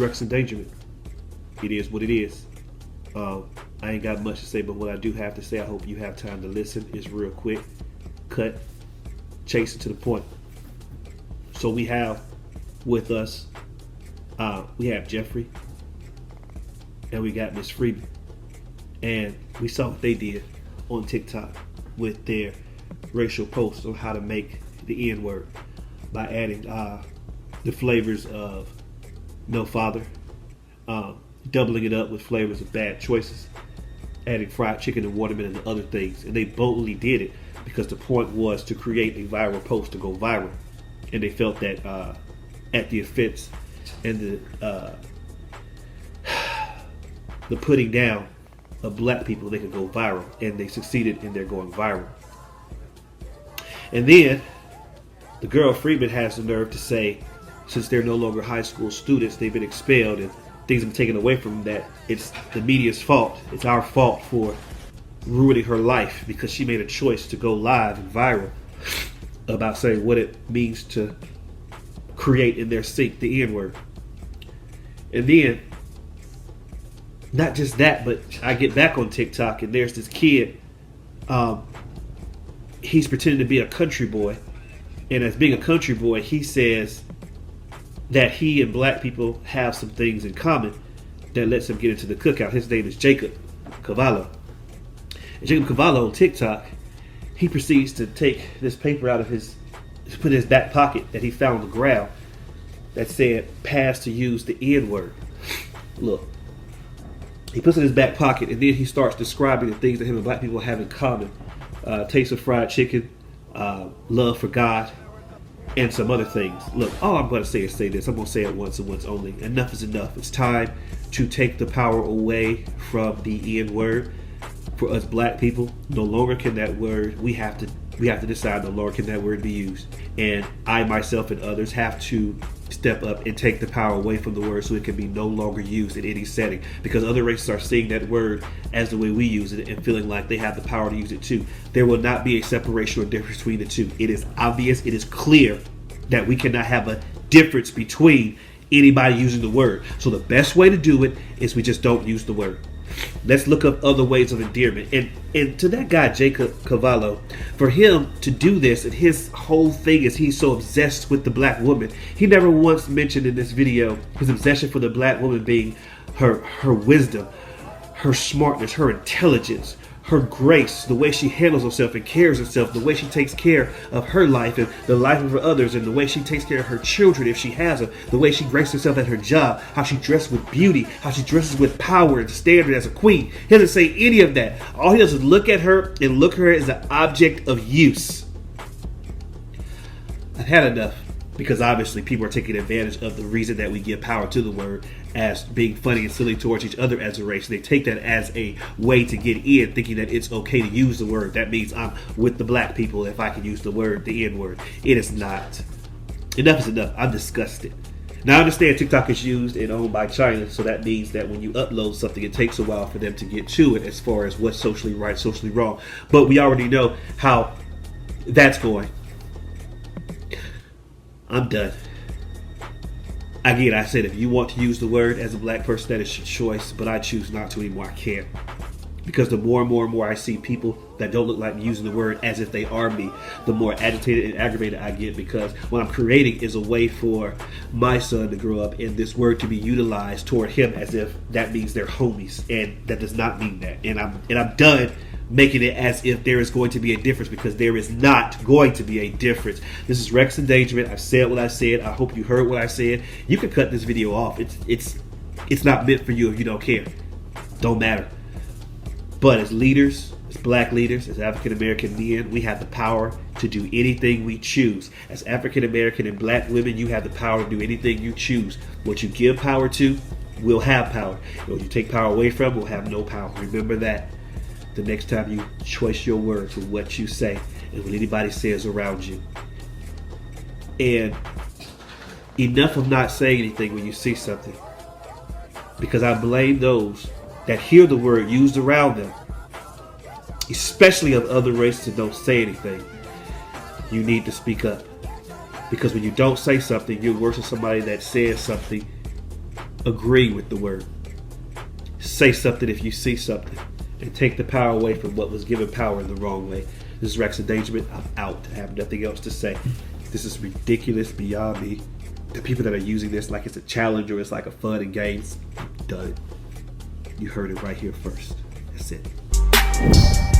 Rex Endangerment. It is what it is. I ain't got much to say, but what I do have to say, I hope you have time to listen. It's real quick, cut, chasing to the point. So we have with us, we have Jeffrey, and we got Miss Freeman, and we saw what they did on TikTok with their racial posts on how to make the N word by adding the flavors of no father, doubling it up with flavors of bad choices, adding fried chicken and watermelon and other things. And they boldly did it because the point was to create a viral post to go viral. And they felt that at the offense and the putting down of black people, they could go viral. And they succeeded in their going viral. And then the girl Freeman has the nerve to say, since they're no longer high school students, they've been expelled and things have been taken away from them, that it's the media's fault. It's our fault for ruining her life because she made a choice to go live and viral about saying what it means to create in their sync the N-word. And then, not just that, but I get back on TikTok and there's this kid, he's pretending to be a country boy. And as being a country boy, he says that he and black people have some things in common that lets him get into the cookout. His name is Jacob Cavallo. And Jacob Cavallo on TikTok, he proceeds to take this paper out of put in his back pocket that he found on the ground that said, pass to use the N-word. Look, he puts it in his back pocket and then he starts describing the things that him and black people have in common. Taste of fried chicken, love for God, and some other things. Look, all I'm going to say is say this. I'm going to say it once and once only. Enough is enough. It's time to take the power away from the N-word. For us black people, no longer can that word, we have to decide no longer can that word be used. And I, myself, and others have to step up and take the power away from the word so it can be no longer used in any setting. Because other races are seeing that word as the way we use it and feeling like they have the power to use it too. There will not be a separation or difference between the two. It is obvious, it is clear that we cannot have a difference between anybody using the word. So the best way to do it is we just don't use the word. Let's look up other ways of endearment. And to that guy, Jacob Cavallo, for him to do this, and his whole thing is he's so obsessed with the black woman. He never once mentioned in this video his obsession for the black woman being her wisdom, her smartness, her intelligence, her grace, the way she handles herself and cares herself, the way she takes care of her life and the life of her others, and the way she takes care of her children if she has them, the way she graces herself at her job, how she dresses with beauty, how she dresses with power and standard as a queen. He doesn't say any of that. All he does is look at her and look at her as an object of use. I've had enough. Because obviously people are taking advantage of the reason that we give power to the word as being funny and silly towards each other as a race. They take that as a way to get in, thinking that it's okay to use the word. That means I'm with the black people if I can use the word, the N-word. It is not. Enough is enough. I'm disgusted. Now I understand TikTok is used and owned by China, so that means that when you upload something, it takes a while for them to get to it as far as what's socially right, socially wrong. But we already know how that's going. I'm done. Again, I said if you want to use the word as a black person, that is your choice, but I choose not to anymore. I can't. Because the more and more and more I see people that don't look like me using the word as if they are me, the more agitated and aggravated I get, because what I'm creating is a way for my son to grow up and this word to be utilized toward him as if that means they're homies, and that does not mean that. And I'm done making it as if there is going to be a difference, because there is not going to be a difference. This is Rex Endangerment. I've said what I said. I hope you heard what I said. You can cut this video off. It's not meant for you if you don't care. Don't matter. But as leaders, as black leaders, as African American men, we have the power to do anything we choose. As African American and black women, you have the power to do anything you choose. What you give power to, will have power. What you take power away from, will have no power. Remember that the next time you choice your words with what you say and what anybody says around you. And enough of not saying anything when you see something, because I blame those that hear the word used around them, especially of other races, and don't say anything. You need to speak up, because when you don't say something, you're worse than somebody that says something agree with the word. Say something if you see something, and take the power away from what was given power in the wrong way. This is Rex Endangerment. I'm out. I have nothing else to say. This is ridiculous beyond me. The people that are using this like it's a challenge or it's like a fun and games, I'm done. You heard it right here first. That's it.